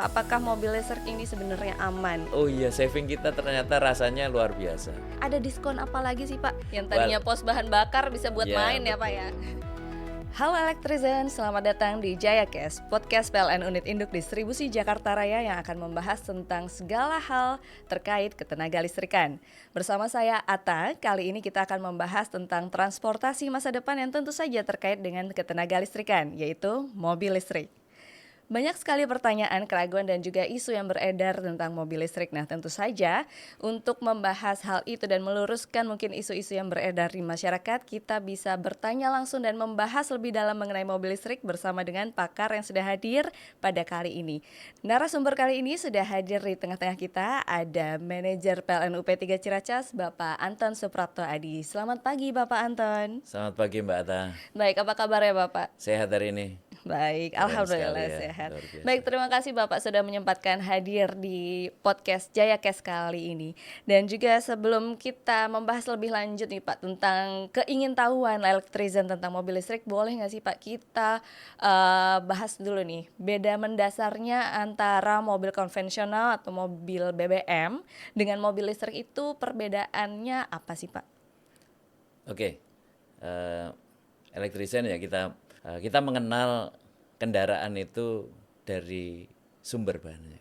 Apakah mobil listrik ini sebenarnya aman? Oh iya, saving kita ternyata rasanya luar biasa. Ada diskon apa lagi sih Pak? Yang Well, tadinya pos bahan bakar bisa buat ya main ya Pak betul. ya? Halo Elektrizen, selamat datang di JayaCast, podcast PLN Unit Induk Distribusi Jakarta Raya yang akan membahas tentang segala hal terkait ketenaga listrikan. Bersama saya Ata, kali ini kita akan membahas tentang transportasi masa depan yang tentu saja terkait dengan ketenaga listrikan, yaitu mobil listrik. Banyak sekali pertanyaan, keraguan, dan juga isu yang beredar tentang mobil listrik. Nah, tentu saja untuk membahas hal itu dan meluruskan mungkin isu-isu yang beredar di masyarakat, kita bisa bertanya langsung dan membahas lebih dalam mengenai mobil listrik bersama dengan pakar yang sudah hadir pada kali ini. Narasumber kali ini sudah hadir di tengah-tengah kita, ada manajer PLN UP3 Ciracas, Bapak Anton Suprapto Adi. Selamat pagi Bapak Anton. Selamat pagi Mbak Ata. Baik, apa kabarnya Bapak? Sehat hari ini? Baik, Keren alhamdulillah sekali ya, sehat. luar biasa. Baik, terima kasih Bapak sudah menyempatkan hadir di podcast JayaCast kali ini. Dan juga sebelum kita membahas lebih lanjut nih Pak tentang keingintahuan Elektrizen tentang mobil listrik, boleh nggak sih Pak kita bahas dulu nih beda mendasarnya antara mobil konvensional atau mobil BBM dengan mobil listrik itu perbedaannya apa sih Pak? Oke, Elektrisian ya kita mengenal kendaraan itu dari sumber bahannya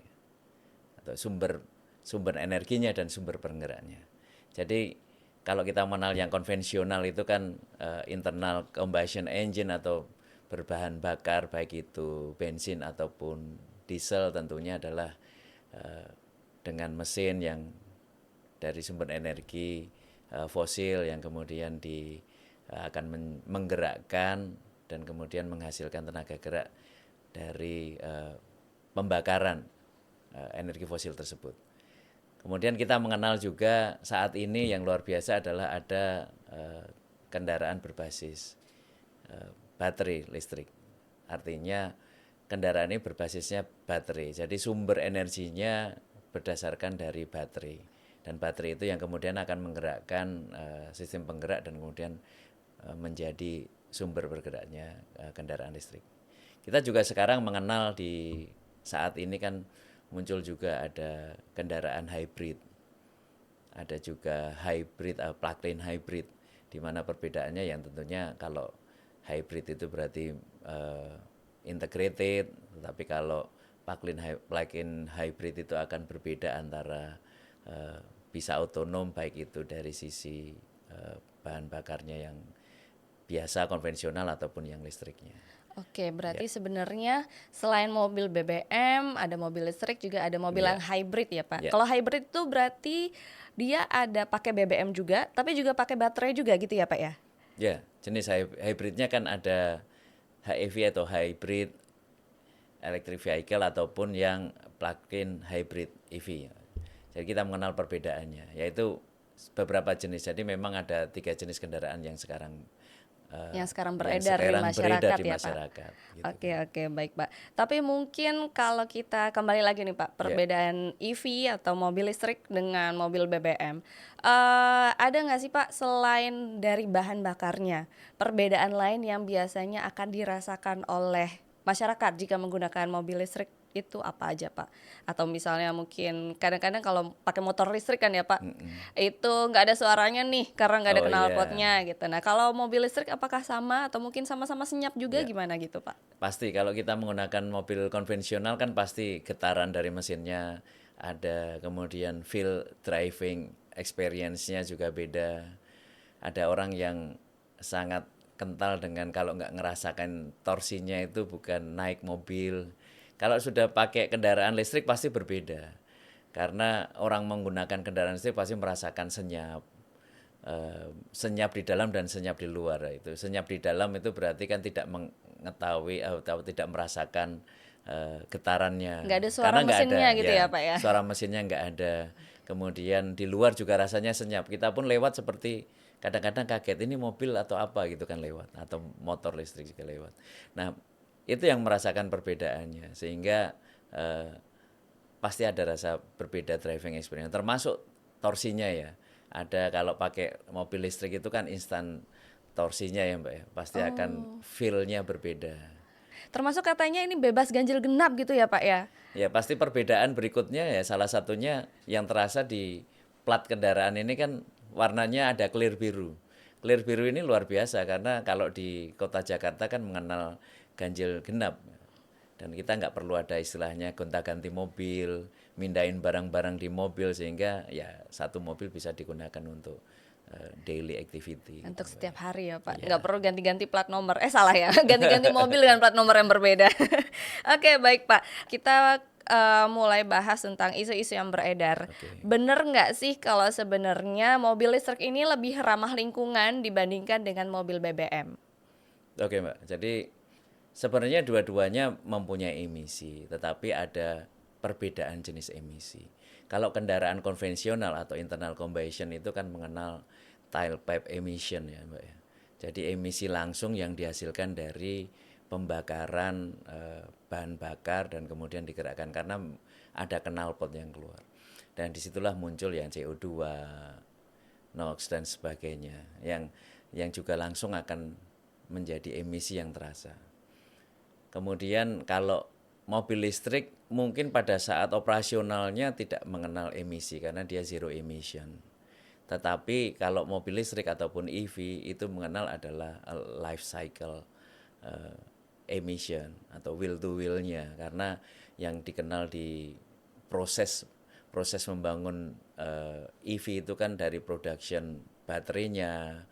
atau sumber energinya dan sumber penggeraknya. Jadi kalau kita mengenal yang konvensional itu kan internal combustion engine atau berbahan bakar baik itu bensin ataupun diesel tentunya adalah dengan mesin yang dari sumber energi fosil yang kemudian akan menggerakkan dan kemudian menghasilkan tenaga gerak dari pembakaran energi fosil tersebut. Kemudian kita mengenal juga saat ini yang luar biasa adalah ada kendaraan berbasis baterai listrik. Artinya kendaraan ini berbasisnya baterai. Jadi sumber energinya berdasarkan dari baterai. Dan baterai itu yang kemudian akan menggerakkan sistem penggerak dan kemudian menjadi sumber bergeraknya kendaraan listrik. Kita juga sekarang mengenal di saat ini kan muncul juga ada kendaraan hybrid. Ada juga hybrid, plug-in hybrid, di mana perbedaannya yang tentunya kalau hybrid itu berarti integrated, tetapi kalau plug-in hybrid itu akan berbeda antara bisa otonom baik itu dari sisi bahan bakarnya yang biasa konvensional ataupun yang listriknya. Oke, berarti sebenarnya selain mobil BBM, ada mobil listrik juga ada mobil yang hybrid ya Pak. Kalau hybrid itu berarti dia ada pakai BBM juga, tapi juga pakai baterai juga gitu ya Pak ya? Ya, jenis hybridnya kan ada HEV atau hybrid electric vehicle ataupun yang plug-in hybrid EV. Jadi kita mengenal perbedaannya, yaitu beberapa jenis. Jadi memang ada 3 jenis kendaraan yang sekarang beredar di masyarakat ya masyarakat, Pak. gitu. Oke, baik Pak. Tapi mungkin kalau kita kembali lagi nih Pak, perbedaan EV atau mobil listrik dengan mobil BBM, ada nggak sih Pak selain dari bahan bakarnya, perbedaan lain yang biasanya akan dirasakan oleh masyarakat jika menggunakan mobil listrik itu apa aja Pak? Atau misalnya mungkin kadang-kadang kalau pakai motor listrik kan ya Pak, itu nggak ada suaranya nih karena nggak ada knalpotnya gitu. Nah kalau mobil listrik apakah sama atau mungkin sama-sama senyap juga gimana gitu Pak? Pasti kalau kita menggunakan mobil konvensional kan pasti getaran dari mesinnya ada, kemudian feel driving experience-nya juga beda. Ada orang yang sangat kental dengan kalau nggak ngerasakan torsinya itu bukan naik mobil. Kalau sudah pakai kendaraan listrik pasti berbeda. Karena orang menggunakan kendaraan listrik pasti merasakan senyap. Senyap di dalam dan senyap di luar. Itu senyap di dalam itu berarti kan tidak mengetahui atau tidak merasakan getarannya. Nggak ada suara karena nggak mesinnya ada gitu ya Pak ya? suara mesinnya nggak ada. Kemudian di luar juga rasanya senyap. Kita pun lewat seperti kadang-kadang kaget ini mobil atau apa gitu kan lewat, atau motor listrik juga lewat. Nah itu yang merasakan perbedaannya, sehingga pasti ada rasa berbeda driving experience, termasuk torsinya ya. Ada kalau pakai mobil listrik itu kan instan torsinya ya Mbak ya, pasti akan feel-nya berbeda. Termasuk katanya ini bebas ganjil genap gitu ya Pak ya? Ya pasti perbedaan berikutnya ya salah satunya yang terasa di plat kendaraan ini kan warnanya ada clear biru. Clear biru ini luar biasa karena kalau di kota Jakarta kan mengenal ganjil genap. Dan kita nggak perlu ada istilahnya gonta-ganti mobil, mindahin barang-barang di mobil sehingga ya satu mobil bisa digunakan untuk daily activity. Untuk Gitu. setiap hari ya Pak, Iya. nggak perlu ganti-ganti plat nomor. Salah ya, ganti-ganti mobil dengan plat nomor yang berbeda. Oke, baik Pak. Kita mulai bahas tentang isu-isu yang beredar. Oke. Bener nggak sih kalau sebenarnya mobil listrik ini lebih ramah lingkungan dibandingkan dengan mobil BBM? Oke Mbak, jadi sebenarnya dua-duanya mempunyai emisi, tetapi ada perbedaan jenis emisi. Kalau kendaraan konvensional atau internal combustion itu kan mengenal tailpipe emission ya Mbak ya. Jadi emisi langsung yang dihasilkan dari pembakaran bahan bakar dan kemudian digerakkan karena ada knalpot yang keluar. Dan disitulah muncul yang CO2, NOx dan sebagainya yang juga langsung akan menjadi emisi yang terasa. Kemudian kalau mobil listrik mungkin pada saat operasionalnya tidak mengenal emisi karena dia zero emission. Tetapi kalau mobil listrik ataupun EV itu mengenal adalah life cycle emission atau wheel to wheel-nya karena yang dikenal di proses membangun EV itu kan dari production baterainya.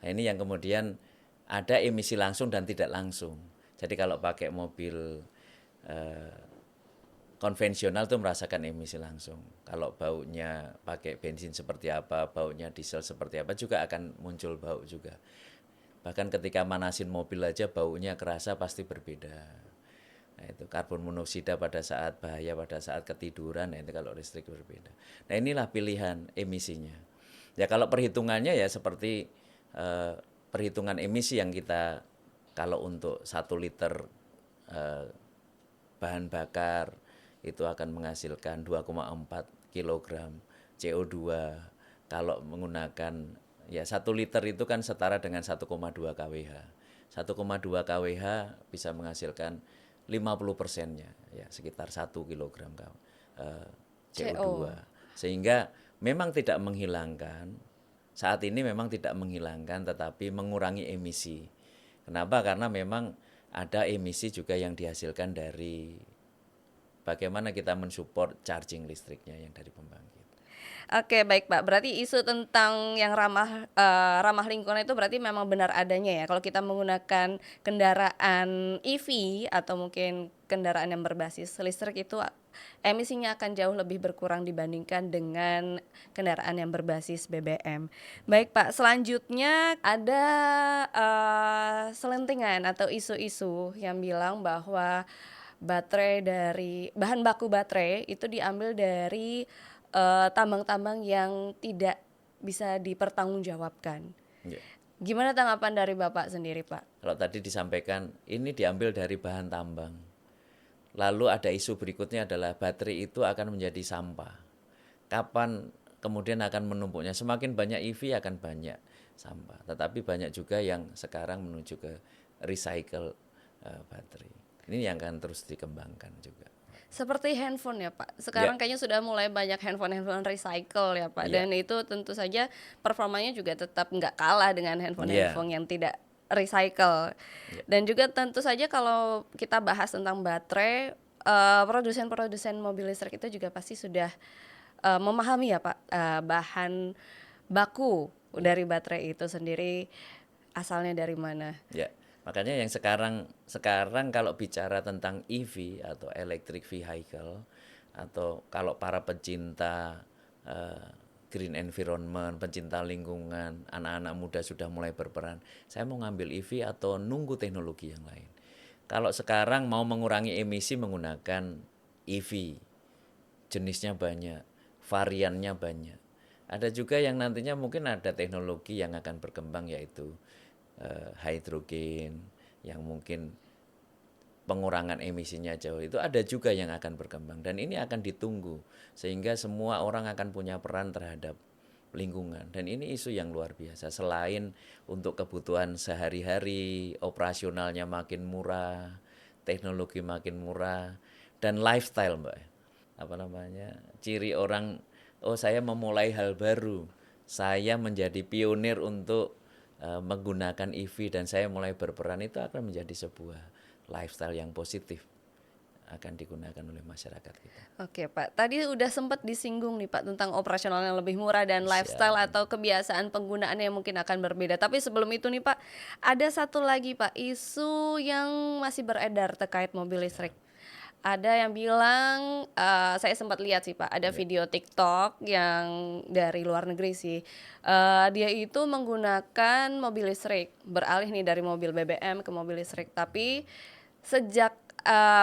Nah, ini yang kemudian ada emisi langsung dan tidak langsung. Jadi kalau pakai mobil konvensional tuh merasakan emisi langsung. Kalau baunya pakai bensin seperti apa, baunya diesel seperti apa juga akan muncul bau juga. Bahkan ketika manasin mobil aja baunya kerasa pasti berbeda. Nah itu karbon monoksida pada saat bahaya pada saat ketiduran, nah itu kalau listrik berbeda. Nah inilah pilihan emisinya. Ya kalau perhitungannya ya seperti perhitungan emisi yang kita kalau untuk 1 liter bahan bakar itu akan menghasilkan 2,4 kilogram CO2. Kalau menggunakan ya 1 liter itu kan setara dengan 1,2 kWh. 1,2 kWh bisa menghasilkan 50%-nya ya sekitar 1 kilogram CO2. Sehingga memang tidak menghilangkan saat ini memang tidak menghilangkan tetapi mengurangi emisi. Kenapa? Karena memang ada emisi juga yang dihasilkan dari bagaimana kita mensupport charging listriknya yang dari pembangkit. Oke, baik Pak. Berarti isu tentang yang ramah lingkungan itu berarti memang benar adanya ya. Kalau kita menggunakan kendaraan EV atau mungkin kendaraan yang berbasis listrik itu emisinya akan jauh lebih berkurang dibandingkan dengan kendaraan yang berbasis BBM. Baik Pak, selanjutnya ada selentingan atau isu-isu yang bilang bahwa bahan baku baterai itu diambil dari tambang-tambang yang tidak bisa dipertanggungjawabkan. Ya. Gimana tanggapan dari Bapak sendiri, Pak? Kalau tadi disampaikan ini diambil dari bahan tambang. Lalu ada isu berikutnya adalah baterai itu akan menjadi sampah. Kapan kemudian akan menumpuknya? Semakin banyak EV akan banyak sampah. Tetapi banyak juga yang sekarang menuju ke recycle baterai. Ini yang akan terus dikembangkan juga. Seperti handphone ya Pak, sekarang kayaknya sudah mulai banyak handphone recycle ya Pak, dan itu tentu saja performanya juga tetap nggak kalah dengan handphone yang tidak recycle. Dan juga tentu saja kalau kita bahas tentang baterai, produsen-produsen mobil listrik itu juga pasti sudah memahami ya Pak, bahan baku dari baterai itu sendiri asalnya dari mana. Ya. Makanya yang sekarang kalau bicara tentang EV atau electric vehicle atau kalau para pecinta green environment, pencinta lingkungan, anak-anak muda sudah mulai berperan. Saya mau ngambil EV atau nunggu teknologi yang lain. Kalau sekarang mau mengurangi emisi menggunakan EV, jenisnya banyak, variannya banyak. Ada juga yang nantinya mungkin ada teknologi yang akan berkembang yaitu hidrogen yang mungkin pengurangan emisinya jauh itu ada juga yang akan berkembang dan ini akan ditunggu sehingga semua orang akan punya peran terhadap lingkungan dan ini isu yang luar biasa selain untuk kebutuhan sehari-hari operasionalnya makin murah teknologi makin murah, dan lifestyle Mbak. Apa namanya? Ciri orang, oh saya memulai hal baru. Saya menjadi pionir untuk menggunakan EV dan saya mulai berperan, itu akan menjadi sebuah lifestyle yang positif akan digunakan oleh masyarakat kita. Oke Pak, tadi udah sempat disinggung nih Pak tentang operasional yang lebih murah dan lifestyle Siap. atau kebiasaan penggunaan yang mungkin akan berbeda. Tapi sebelum itu nih Pak, ada satu lagi Pak, isu yang masih beredar terkait mobil listrik. Ada yang bilang, saya sempat lihat sih Pak, ada Ya. video TikTok yang dari luar negeri sih. Dia itu menggunakan mobil listrik, beralih nih dari mobil BBM ke mobil listrik. Tapi sejak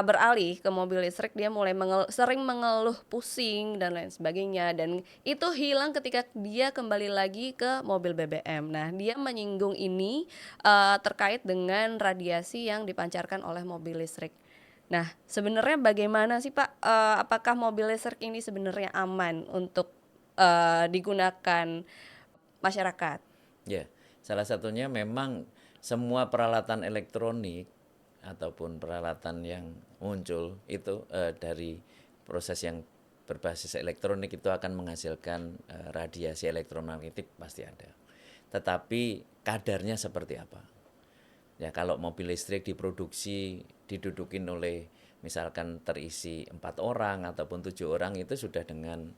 beralih ke mobil listrik, dia mulai sering mengeluh pusing dan lain sebagainya, dan itu hilang ketika dia kembali lagi ke mobil BBM. Nah, dia menyinggung ini terkait dengan radiasi yang dipancarkan oleh mobil listrik. Nah, sebenarnya bagaimana sih Pak? Apakah mobil listrik ini sebenarnya aman untuk digunakan masyarakat? Ya, salah satunya memang semua peralatan elektronik ataupun peralatan yang muncul itu dari proses yang berbasis elektronik itu akan menghasilkan radiasi elektromagnetik, pasti ada. Tetapi kadarnya seperti apa? Ya, kalau mobil listrik diproduksi didudukin oleh misalkan terisi 4 orang ataupun 7 orang, itu sudah dengan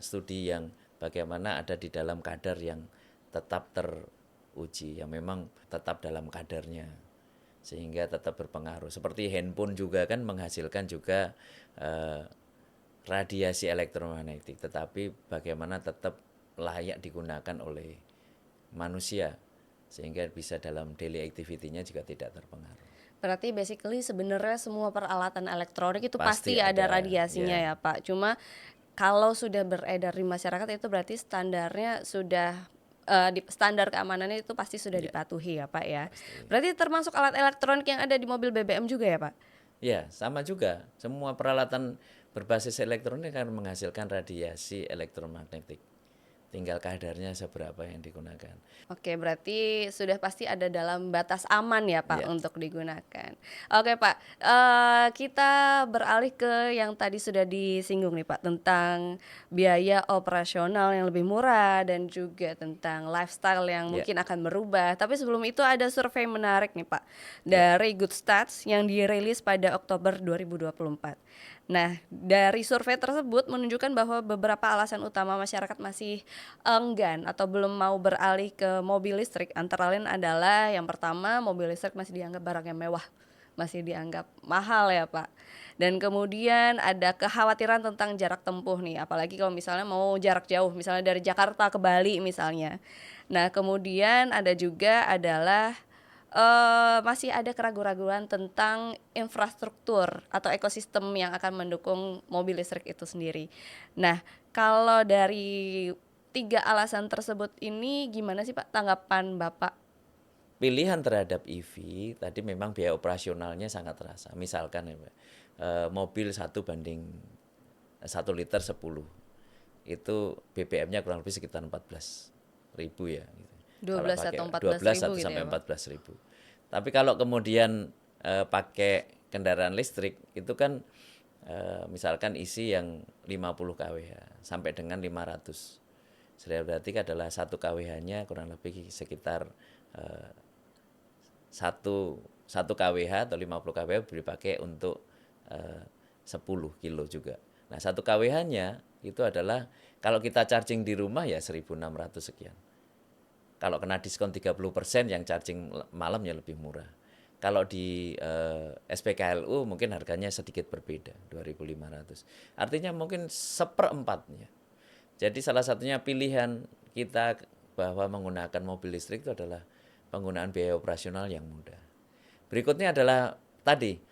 studi yang bagaimana ada di dalam kadar yang tetap teruji, yang memang tetap dalam kadarnya sehingga tetap berpengaruh. Seperti handphone juga kan menghasilkan juga radiasi elektromagnetik, tetapi bagaimana tetap layak digunakan oleh manusia sehingga bisa dalam daily activity-nya juga tidak terpengaruh. Berarti basically sebenarnya semua peralatan elektronik itu Pasti pasti ada ada, radiasinya ya. ya Pak. Cuma kalau sudah beredar di masyarakat itu berarti standarnya sudah standar keamanannya itu pasti sudah Ya, dipatuhi ya Pak ya. pasti. Berarti termasuk alat elektronik yang ada di mobil BBM juga ya Pak? Ya, sama juga. Semua peralatan berbasis elektronik akan menghasilkan radiasi elektromagnetik. Tinggal kadarnya seberapa yang digunakan. Oke, berarti sudah pasti ada dalam batas aman ya Pak Ya, untuk digunakan. Oke Pak, kita beralih ke yang tadi sudah disinggung nih Pak tentang biaya operasional yang lebih murah dan juga tentang lifestyle yang ya, mungkin akan berubah. Tapi sebelum itu ada survei menarik nih Pak ya. dari Good Stats yang dirilis pada Oktober 2024. Nah, dari survei tersebut menunjukkan bahwa beberapa alasan utama masyarakat masih enggan atau belum mau beralih ke mobil listrik, antara lain adalah yang pertama, mobil listrik masih dianggap barang yang mewah, masih dianggap mahal ya Pak. Dan kemudian ada kekhawatiran tentang jarak tempuh nih, apalagi kalau misalnya mau jarak jauh, misalnya dari Jakarta ke Bali misalnya. Nah, kemudian ada juga adalah masih ada keraguan-keraguan tentang infrastruktur atau ekosistem yang akan mendukung mobil listrik itu sendiri. Nah, kalau dari 3 alasan tersebut ini gimana sih Pak tanggapan Bapak? Pilihan terhadap EV tadi memang biaya operasionalnya sangat terasa. Misalkan ya, Mbak, mobil 1 liter 10 itu BBM-nya kurang lebih sekitar 14.000 ya. Gitu. Kalau 12 pakai atau 14 12 ribu atau gitu sampai ya Pak? 14.000. Tapi kalau kemudian pakai kendaraan listrik itu kan misalkan isi yang 50 kWh sampai dengan 500. Berarti adalah 1 kWh-nya kurang lebih sekitar satu kWh atau 50 kWh dipakai untuk 10 kilo juga. Nah, 1 kWh-nya itu adalah kalau kita charging di rumah ya 1.600 sekian. Kalau kena diskon 30% yang charging malamnya lebih murah. Kalau di SPKLU mungkin harganya sedikit berbeda, 2.500. Artinya mungkin seperempatnya. Jadi salah satunya pilihan kita bahwa menggunakan mobil listrik itu adalah penggunaan biaya operasional yang mudah. Berikutnya adalah tadi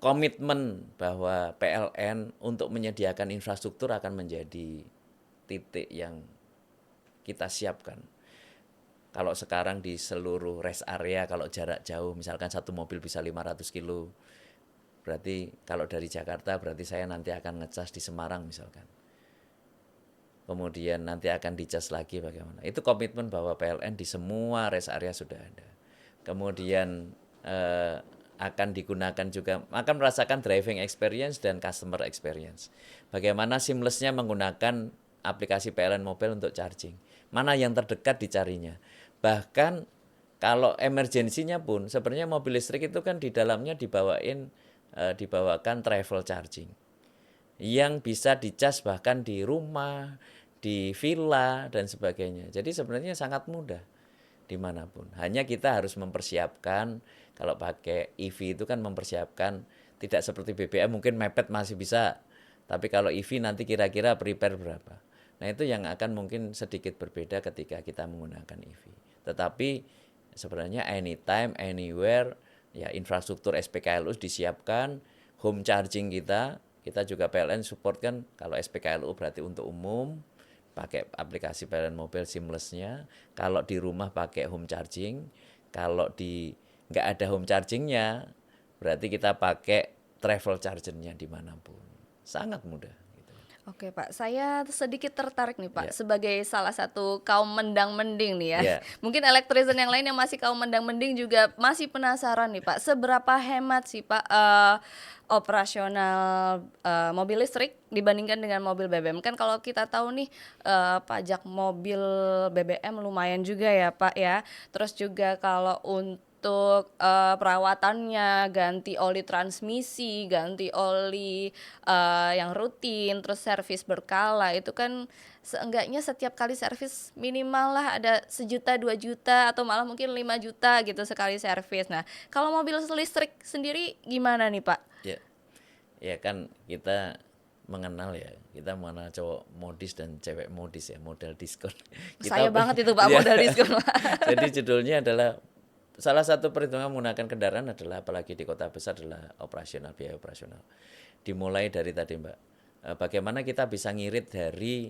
komitmen bahwa PLN untuk menyediakan infrastruktur akan menjadi titik yang kita siapkan. Kalau sekarang di seluruh rest area kalau jarak jauh misalkan satu mobil bisa 500 kilo, berarti kalau dari Jakarta berarti saya nanti akan ngecas di Semarang misalkan. Kemudian nanti akan dicas lagi bagaimana. Itu komitmen bahwa PLN di semua rest area sudah ada. Kemudian akan digunakan juga, akan merasakan driving experience dan customer experience. Bagaimana seamlessnya menggunakan aplikasi PLN Mobile untuk charging. Mana yang terdekat dicarinya. Bahkan kalau emergensinya pun sebenarnya mobil listrik itu kan di dalamnya dibawakan travel charging yang bisa dicas bahkan di rumah, di villa dan sebagainya. Jadi sebenarnya sangat mudah dimanapun. Hanya kita harus mempersiapkan, kalau pakai EV itu kan mempersiapkan, tidak seperti BBM mungkin mepet masih bisa, tapi kalau EV nanti kira-kira prepare berapa. Nah itu yang akan mungkin sedikit berbeda ketika kita menggunakan EV. Tetapi sebenarnya anytime, anywhere, ya infrastruktur SPKLU disiapkan, home charging kita juga PLN support kan, kalau SPKLU berarti untuk umum, pakai aplikasi PLN Mobile seamlessnya. Kalau di rumah pakai home charging, kalau nggak ada home chargingnya, berarti kita pakai travel chargernya dimanapun. Sangat mudah. Gitu. Oke Pak, saya sedikit tertarik nih Pak, Ya. sebagai salah satu kaum mendang-mending nih ya. Ya. Mungkin elektrisen yang lain yang masih kaum mendang-mending juga masih penasaran nih Pak, seberapa hemat sih Pak operasional mobil listrik dibandingkan dengan mobil BBM. Kan kalau kita tahu nih pajak mobil BBM lumayan juga ya Pak ya. Terus juga kalau untuk perawatannya, ganti oli transmisi, ganti oli yang rutin, terus servis berkala, itu kan seenggaknya setiap kali servis minimal lah ada 1 juta, 2 juta, atau malah mungkin 5 juta gitu sekali servis. Nah, kalau mobil listrik sendiri gimana nih Pak? Ya kan kita mengenal cowok modis dan cewek modis ya, modal diskon. Saya banget itu Pak, modal diskon. Jadi judulnya adalah salah satu perhitungan menggunakan kendaraan adalah, apalagi di kota besar, adalah biaya operasional. Dimulai dari tadi Mbak, bagaimana kita bisa ngirit dari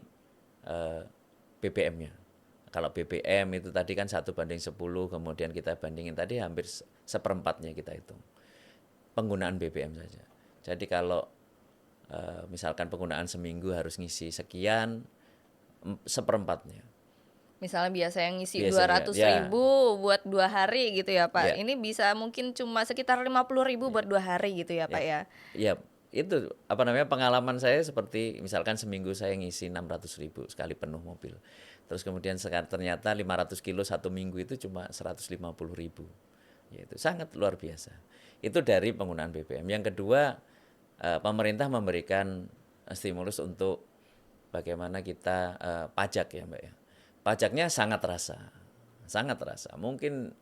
BBM-nya. Kalau BBM itu tadi kan 1:10, kemudian kita bandingin tadi hampir seperempatnya kita hitung. Penggunaan BBM saja. Jadi kalau misalkan penggunaan seminggu harus ngisi sekian, seperempatnya. Misalnya biasa yang ngisi Biasanya, 200.000 buat 2 hari gitu ya Pak. Ya. Ini bisa mungkin cuma sekitar 50.000 buat 2 hari gitu ya Pak ya. Ya, itu pengalaman saya seperti misalkan seminggu saya ngisi 600.000 sekali penuh mobil. Terus kemudian ternyata 500 kilo 1 minggu itu cuma 150.000. Ya, itu sangat luar biasa. Itu dari penggunaan BBM. Yang kedua, pemerintah memberikan stimulus untuk bagaimana kita pajak ya Mbak ya. Pajaknya sangat terasa. Mungkin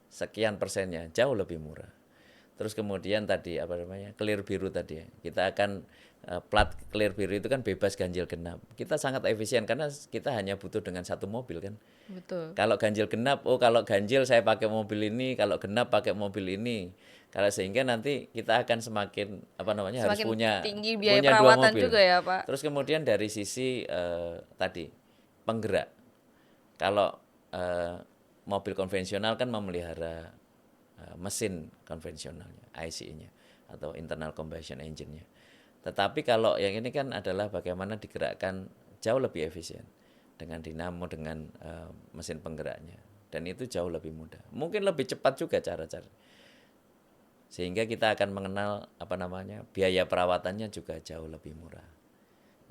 sekian persennya, jauh lebih murah. Terus kemudian tadi clear biru tadi ya. Kita akan plat clear biru itu kan bebas ganjil genap. Kita sangat efisien karena kita hanya butuh dengan 1 mobil kan. Betul. Kalau ganjil genap, kalau ganjil saya pakai mobil ini, kalau genap pakai mobil ini. Kalau sehingga nanti kita akan semakin harus punya tinggi biaya 2 perawatan mobil. juga ya Pak. Terus kemudian dari sisi tadi penggerak. Kalau mobil konvensional kan memelihara mesin konvensionalnya, ICE-nya atau internal combustion engine-nya. Tetapi kalau yang ini kan adalah bagaimana digerakkan jauh lebih efisien dengan dinamo, dengan mesin penggeraknya, dan itu jauh lebih mudah. Mungkin lebih cepat juga cara-cara. Sehingga kita akan mengenal biaya perawatannya juga jauh lebih murah.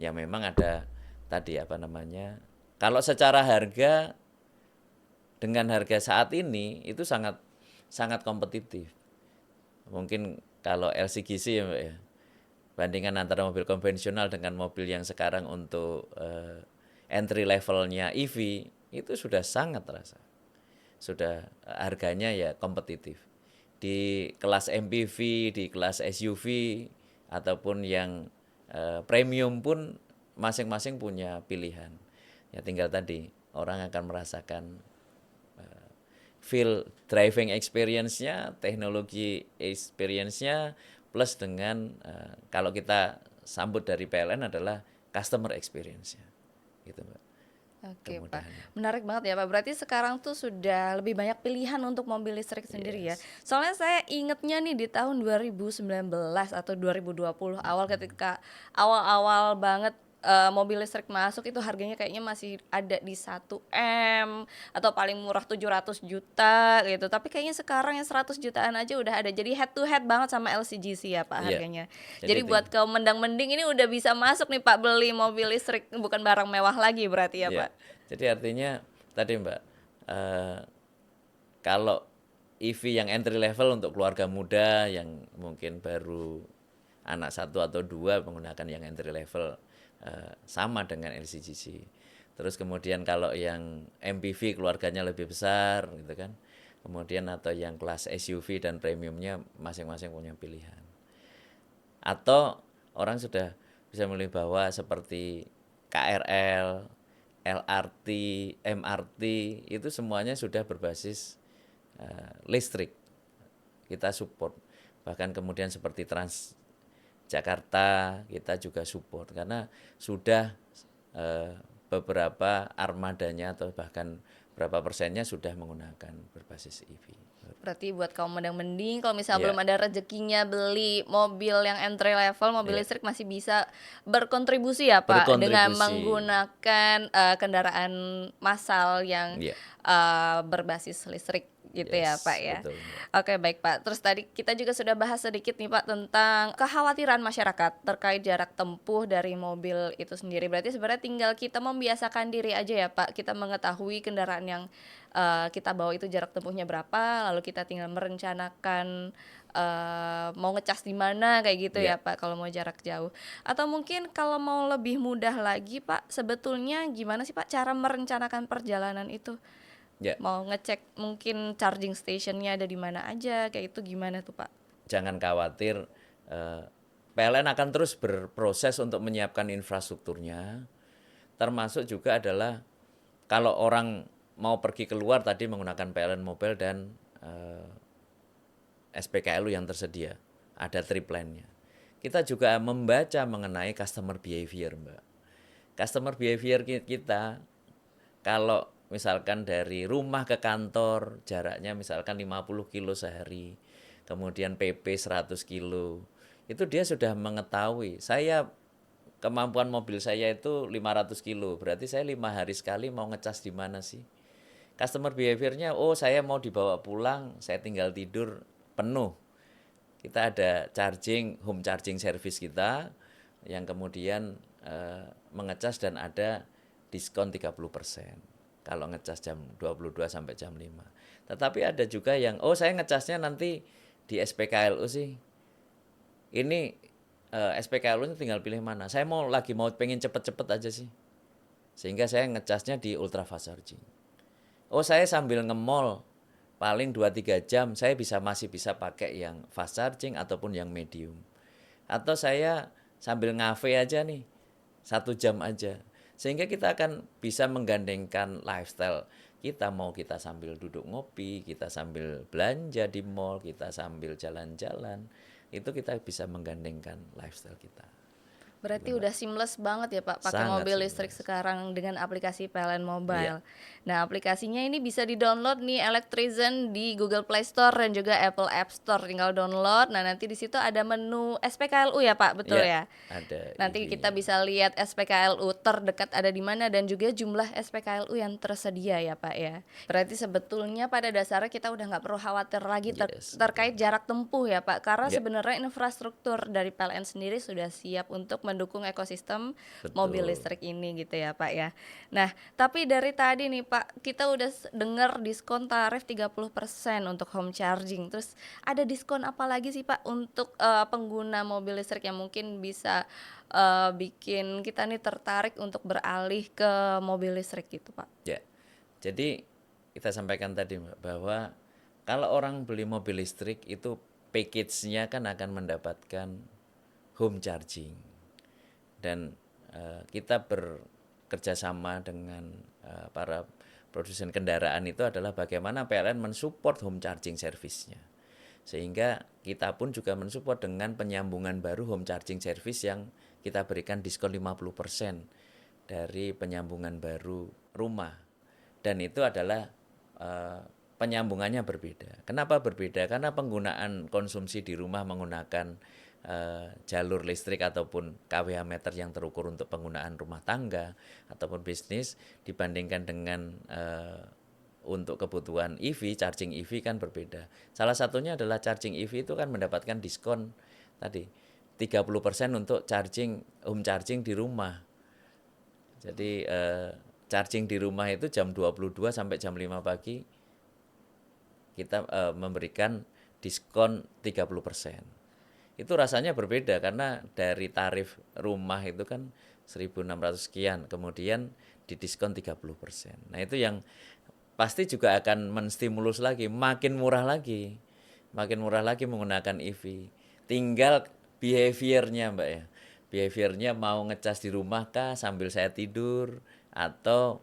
Ya memang ada tadi kalau secara harga dengan harga saat ini itu sangat kompetitif. Mungkin kalau LCGC ya Mbak ya, bandingkan antara mobil konvensional dengan mobil yang sekarang untuk entry levelnya EV, itu sudah sangat terasa. Sudah harganya ya kompetitif. Di kelas MPV, di kelas SUV, ataupun yang premium pun masing-masing punya pilihan. Ya tinggal tadi orang akan merasakan feel driving experience-nya, teknologi experience-nya, plus dengan kalau kita sambut dari PLN adalah customer experience-nya. Gitu Mbak. Oke Pak, menarik banget ya Pak. Berarti sekarang tuh sudah lebih banyak pilihan untuk mobil listrik sendiri ya. Soalnya saya ingetnya nih di tahun 2019 atau 2020 awal ketika awal-awal banget mobil listrik masuk itu harganya kayaknya masih ada di 1 M atau paling murah 700 juta gitu. Tapi kayaknya sekarang yang 100 jutaan aja udah ada. Jadi head to head banget sama LCGC ya Pak Iya. harganya. Jadi Jadi buat kaum mendang-mending ini udah bisa masuk nih Pak beli mobil listrik, bukan barang mewah lagi berarti ya iya. Pak. Jadi artinya tadi Mbak, kalau EV yang entry level untuk keluarga muda yang mungkin baru anak 1 atau 2 menggunakan yang entry level, sama dengan LCGC. Terus kemudian kalau yang MPV keluarganya lebih besar gitu kan. Kemudian atau yang kelas SUV dan premiumnya masing-masing punya pilihan. Atau orang sudah bisa memilih bahwa seperti KRL, LRT, MRT itu semuanya sudah berbasis listrik. Kita support. Bahkan kemudian seperti Transjakarta kita juga support karena sudah beberapa armadanya atau bahkan berapa persennya sudah menggunakan berbasis EV. Berarti buat kaum mendang-mending kalau misalnya Iya, belum ada rezekinya beli mobil yang entry level, mobil iya. listrik masih bisa berkontribusi ya Pak dengan Berkontribusi. menggunakan kendaraan massal yang Iya, berbasis listrik gitu ya Pak yes, ya. betul, Mbak. Oke baik Pak. Terus tadi kita juga sudah bahas sedikit nih Pak tentang kekhawatiran masyarakat terkait jarak tempuh dari mobil itu sendiri. Berarti sebenarnya tinggal kita membiasakan diri aja ya Pak. Kita mengetahui kendaraan yang kita bawa itu jarak tempuhnya berapa, lalu kita tinggal merencanakan mau ngecas di mana kayak gitu Iya, ya Pak kalau mau jarak jauh. Atau mungkin kalau mau lebih mudah lagi Pak, sebetulnya gimana sih Pak cara merencanakan perjalanan itu? ya. Mau ngecek mungkin charging stationnya ada di mana aja kayak itu gimana tuh Pak? Jangan khawatir, PLN akan terus berproses untuk menyiapkan infrastrukturnya. Termasuk juga adalah kalau orang mau pergi keluar tadi menggunakan PLN Mobile dan SPKLU yang tersedia, ada triplannya. Kita juga membaca mengenai customer behavior, Mbak. Customer behavior kita kalau misalkan dari rumah ke kantor jaraknya misalkan 50 kilo sehari, kemudian PP 100 kilo, itu dia sudah mengetahui, saya kemampuan mobil saya itu 500 kilo, berarti saya 5 hari sekali mau ngecas di mana sih? Customer behaviornya, oh saya mau dibawa pulang, saya tinggal tidur penuh. Kita ada home charging service kita yang kemudian mengecas dan ada diskon 30% kalau ngecas jam 22 sampai jam 5. Tetapi ada juga yang, oh saya ngecasnya nanti di SPKLU sih. Ini SPKLU-nya tinggal pilih mana. Saya mau pengen cepet-cepet aja sih. Sehingga saya ngecasnya di ultra fast charging. Oh saya sambil nge-mall paling 2-3 jam saya masih bisa pakai yang fast charging ataupun yang medium. Atau saya sambil ngafe aja nih 1 jam aja. Sehingga kita akan bisa menggandengkan lifestyle kita, mau kita sambil duduk ngopi, kita sambil belanja di mall, kita sambil jalan-jalan, itu kita bisa menggandengkan lifestyle kita. Berarti Gitu, Mbak. udah seamless banget ya Pak pakai Sangat mobil listrik seamless. sekarang dengan aplikasi PLN Iya, Mobile. Nah, aplikasinya ini bisa di-download nih Electrizen di Google Play Store dan juga Apple App Store. Tinggal download. Nah, nanti di situ ada menu SPKLU ya Pak, betul iya, ya? ada Nanti kita EV-nya. bisa lihat SPKLU terdekat ada di mana dan juga jumlah SPKLU yang tersedia ya Pak ya. Berarti sebetulnya pada dasarnya kita udah nggak perlu khawatir lagi Yes, terkait jarak tempuh ya Pak. Karena ya, sebenarnya infrastruktur dari PLN sendiri sudah siap untuk mendukung ekosistem mobil betul. listrik ini gitu ya Pak ya. Nah, tapi dari tadi nih Pak, kita udah dengar diskon tarif 30% untuk home charging. Terus ada diskon apa lagi sih Pak untuk pengguna mobil listrik yang mungkin bisa bikin kita nih tertarik untuk beralih ke mobil listrik gitu Pak? Ya, jadi kita sampaikan tadi Mbak, bahwa kalau orang beli mobil listrik itu package-nya kan akan mendapatkan home charging. Dan kita bekerja sama dengan para produsen kendaraan itu adalah bagaimana PLN mensupport home charging service-nya. Sehingga kita pun juga mensupport dengan penyambungan baru home charging service yang kita berikan diskon 50% dari penyambungan baru rumah. Dan itu adalah penyambungannya berbeda. Kenapa berbeda? Karena penggunaan konsumsi di rumah menggunakan jalur listrik ataupun kWh meter yang terukur untuk penggunaan rumah tangga ataupun bisnis dibandingkan dengan untuk kebutuhan EV, charging EV kan berbeda. Salah satunya adalah charging EV itu kan mendapatkan diskon tadi 30% untuk home charging di rumah. Jadi charging di rumah itu jam 22 sampai jam 5 pagi kita memberikan diskon 30%. Itu rasanya berbeda karena dari tarif rumah itu kan 1.600 sekian, kemudian didiskon 30%. Nah itu yang pasti juga akan menstimulus lagi, makin murah lagi menggunakan EV. Tinggal behaviornya Mbak ya, behaviornya mau ngecas di rumah kah sambil saya tidur, atau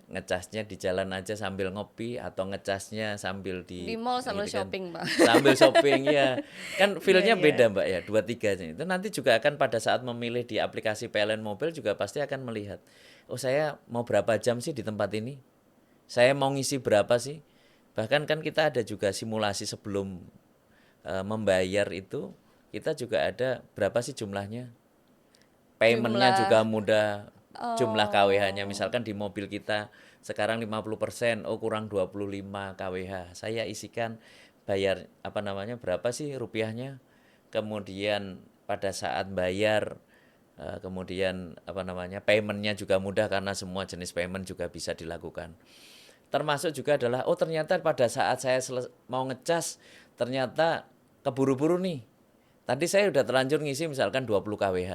ngecasnya di jalan aja sambil ngopi, atau ngecasnya sambil Di mall sambil gitu kan, shopping, Pak. sambil shopping ya kan Iya, feel-nya iya. beda Mbak ya, 2-3 itu nanti juga akan pada saat memilih di aplikasi PLN Mobil juga pasti akan melihat, oh saya mau berapa jam sih di tempat ini, saya mau ngisi berapa sih, bahkan kan kita ada juga simulasi sebelum membayar itu, kita juga ada berapa sih jumlahnya, paymentnya juga Jumlah mudah, jumlah KWH-nya oh, misalkan di mobil kita sekarang 50%, oh kurang 25 KWH, saya isikan bayar berapa sih rupiahnya, kemudian pada saat bayar kemudian paymentnya juga mudah karena semua jenis payment juga bisa dilakukan. Termasuk juga adalah, oh ternyata pada saat saya mau ngecas ternyata keburu-buru nih. Tadi saya udah terlanjur ngisi misalkan 20 kWh,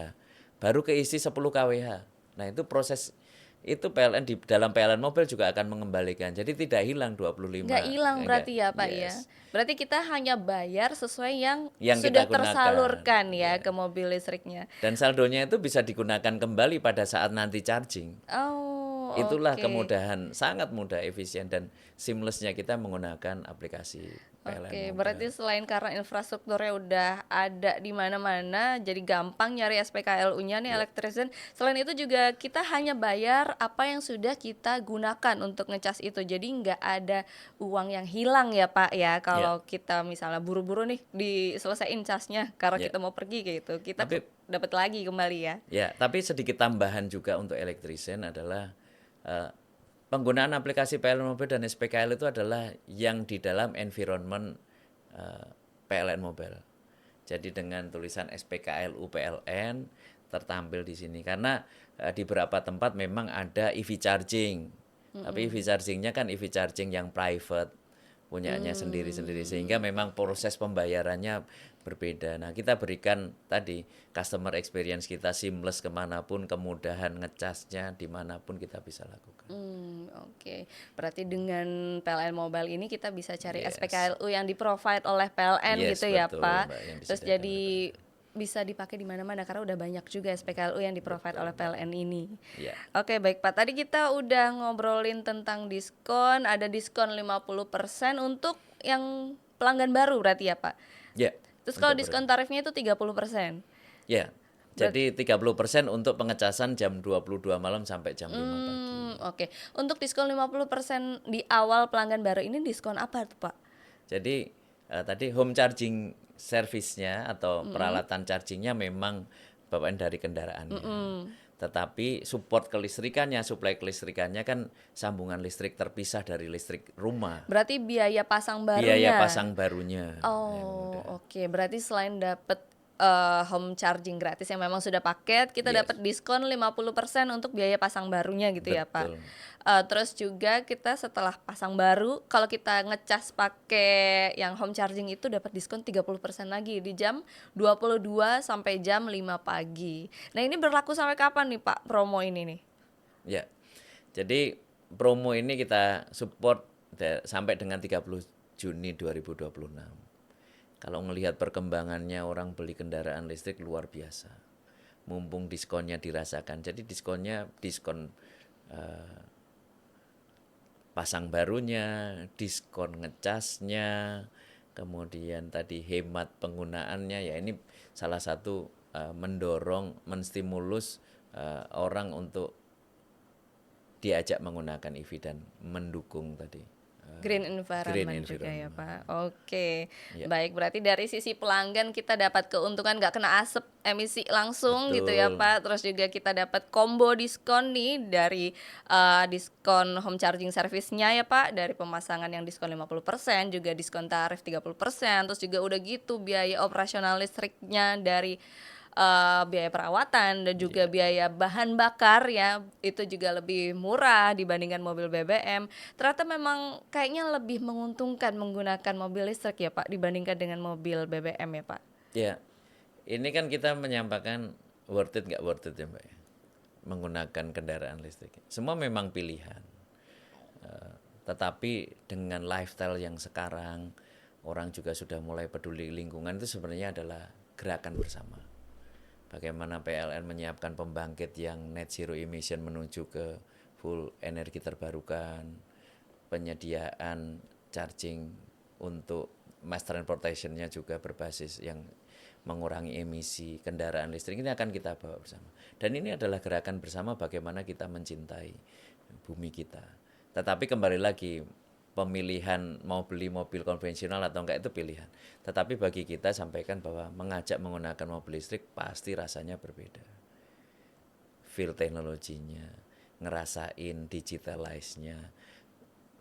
baru keisi 10 kWh. Nah itu proses itu PLN di dalam PLN Mobil juga akan mengembalikan. Jadi tidak hilang nggak 25, hilang enggak. berarti ya, Pak ya. Yes. Berarti kita hanya bayar sesuai yang Yang kita sudah gunakan. tersalurkan ya Ya. ke mobil listriknya. Dan saldonya itu bisa digunakan kembali pada saat nanti charging. Oh, Itulah oke. kemudahan, sangat mudah, efisien dan seamlessnya kita menggunakan aplikasi PLN Oke, Mobil. berarti selain karena infrastrukturnya udah ada di mana-mana, jadi gampang nyari SPKLU-nya nih Ya. Electrician. Selain itu juga kita hanya bayar apa yang sudah kita gunakan untuk ngecas itu. Jadi nggak ada uang yang hilang ya Pak ya. Ya. Kalau kita misalnya buru-buru nih diselesain casnya karena Ya. kita mau pergi kayak gitu, kita Tapi dapat lagi kembali ya. Ya, tapi sedikit tambahan juga untuk electrician adalah penggunaan aplikasi PLN Mobil dan SPKL itu adalah yang di dalam environment PLN Mobil. Jadi dengan tulisan SPKLU PLN tertampil di sini karena di beberapa tempat memang ada EV charging. Tapi EV chargingnya kan EV charging yang private, punyanya sendiri-sendiri sehingga memang proses pembayarannya berbeda. Nah kita berikan tadi customer experience kita seamless kemanapun, kemudahan ngecasnya dimanapun kita bisa lakukan. Oke. Berarti dengan PLN Mobile ini kita bisa cari Yes. SPKLU yang di-provide oleh PLN Yes, gitu ya, betul, Pak. Mbak, yang Terus disediakan jadi oleh bisa dipakai di mana-mana karena udah banyak juga SPKLU yang di-provide oleh PLN ini. Ya. Oke, baik Pak. Tadi kita udah ngobrolin tentang diskon, ada diskon 50% untuk yang pelanggan baru berarti ya, Pak. Ya. Terus kalau untuk diskon tarifnya itu 30%. Ya. Jadi 30% untuk pengecasan jam 22 malam sampai jam 5 pagi. Oke. Untuk diskon 50% di awal pelanggan baru ini diskon apa tuh, Pak? Jadi tadi home charging service-nya atau peralatan chargingnya memang bawaan dari kendaraannya. Tetapi support kelistrikannya, suplai kelistrikannya kan sambungan listrik terpisah dari listrik rumah. Berarti biaya pasang barunya. Biaya pasang barunya. Oh, oke. Berarti selain dapat home charging gratis yang memang sudah paket, kita Yes. dapat diskon 50% untuk biaya pasang barunya gitu ya, Pak. Betul. Terus juga kita setelah pasang baru, kalau kita ngecas pakai yang home charging itu dapat diskon 30% lagi di jam 22 sampai jam 5 pagi. Nah, ini berlaku sampai kapan nih, Pak, promo ini nih? Ya. Jadi promo ini kita support sampai dengan 30 Juni 2026. Kalau melihat perkembangannya orang beli kendaraan listrik luar biasa. Mumpung diskonnya dirasakan. Jadi diskonnya diskon pasang barunya, diskon ngecasnya, kemudian tadi hemat penggunaannya, ya ini salah satu mendorong, menstimulus orang untuk diajak menggunakan EV dan mendukung tadi Green environment juga ya environment. Pak. Oke, Ya. baik, berarti dari sisi pelanggan kita dapat keuntungan nggak kena asap emisi langsung gitu ya Betul. Pak. Terus juga kita dapat combo diskon nih dari diskon home charging service-nya ya Pak, dari pemasangan yang diskon 50%, juga diskon tarif 30%, terus juga udah gitu biaya operasional listriknya dari biaya perawatan dan juga biaya bahan bakar ya itu juga lebih murah dibandingkan mobil BBM. Ternyata memang kayaknya lebih menguntungkan menggunakan mobil listrik ya Pak dibandingkan dengan mobil BBM ya Pak. Ya, ini kan kita menyampaikan worth it nggak worth it ya Mbak ya, menggunakan kendaraan listrik. Semua memang pilihan. Tetapi dengan lifestyle yang sekarang, orang juga sudah mulai peduli lingkungan, itu sebenarnya adalah gerakan bersama. Bagaimana PLN menyiapkan pembangkit yang net zero emission menuju ke full energi terbarukan, penyediaan charging untuk mass transportation-nya juga berbasis yang mengurangi emisi kendaraan listrik, ini akan kita bawa bersama. Dan ini adalah gerakan bersama bagaimana kita mencintai bumi kita. Tetapi kembali lagi, pemilihan mau beli mobil konvensional atau enggak itu pilihan. Tetapi bagi kita sampaikan bahwa mengajak menggunakan mobil listrik pasti rasanya berbeda. Feel teknologinya, ngerasain digitalize-nya,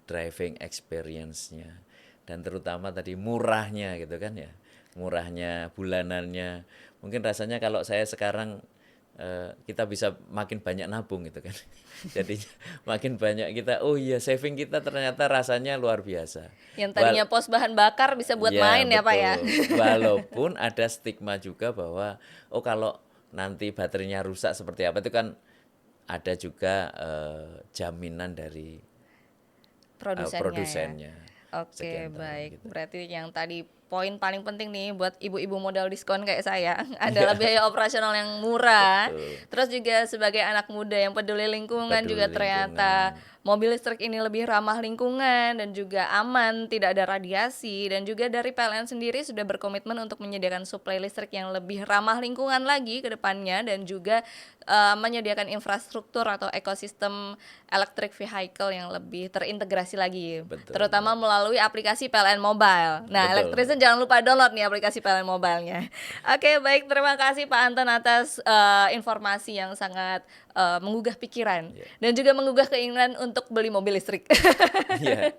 driving experience-nya, dan terutama tadi murahnya gitu kan ya. Murahnya, bulanannya. Mungkin rasanya kalau saya sekarang kita bisa makin banyak nabung gitu kan. Jadi makin banyak kita, oh iya saving kita ternyata rasanya luar biasa. Yang tadinya pos bahan bakar bisa buat main ya Pak ya. Walaupun ada stigma juga bahwa oh kalau nanti baterainya rusak seperti apa, itu kan ada juga jaminan dari produsennya. Oke, Sekian tahun baik. gitu. Berarti yang tadi poin paling penting nih buat ibu-ibu modal diskon kayak saya adalah biaya operasional yang murah. Betul. Terus juga sebagai anak muda yang peduli lingkungan Peduli juga ternyata mobil listrik ini lebih ramah lingkungan dan juga aman, tidak ada radiasi, dan juga dari PLN sendiri sudah berkomitmen untuk menyediakan suplai listrik yang lebih ramah lingkungan lagi ke depannya dan juga menyediakan infrastruktur atau ekosistem electric vehicle yang lebih terintegrasi lagi. Betul. Terutama melalui aplikasi PLN Mobile. Nah, Betul. Electrician jangan lupa download nih aplikasi PLN Mobile-nya. Oke, baik, terima kasih Pak Anton atas informasi yang sangat menggugah pikiran dan juga menggugah keinginan untuk beli mobil listrik. Iya.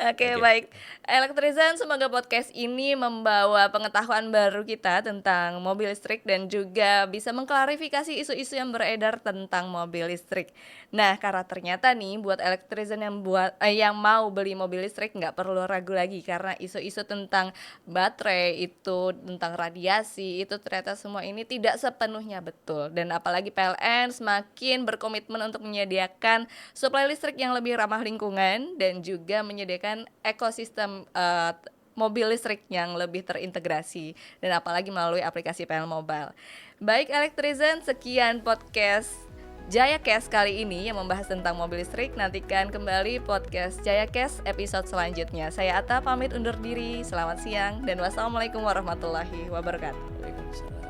Oke, baik. Electrician, semoga podcast ini membawa pengetahuan baru kita tentang mobil listrik dan juga bisa mengklarifikasi isu-isu yang beredar tentang mobil listrik. Nah, karena ternyata nih buat Electrician yang mau beli mobil listrik nggak perlu ragu lagi karena isu-isu tentang baterai itu, tentang radiasi itu ternyata semua ini tidak sepenuhnya betul. Dan apalagi PLN semakin berkomitmen untuk menyediakan suplai listrik yang lebih ramah lingkungan dan juga menyediakan ekosistem mobil listrik yang lebih terintegrasi dan apalagi melalui aplikasi PLN Mobile. Baik Electrician, sekian podcast Jaya Cash kali ini yang membahas tentang mobil listrik. Nantikan kembali podcast Jaya Cash episode selanjutnya. Saya Atta pamit undur diri. Selamat siang dan wassalamualaikum warahmatullahi wabarakatuh. Waalaikumsalam.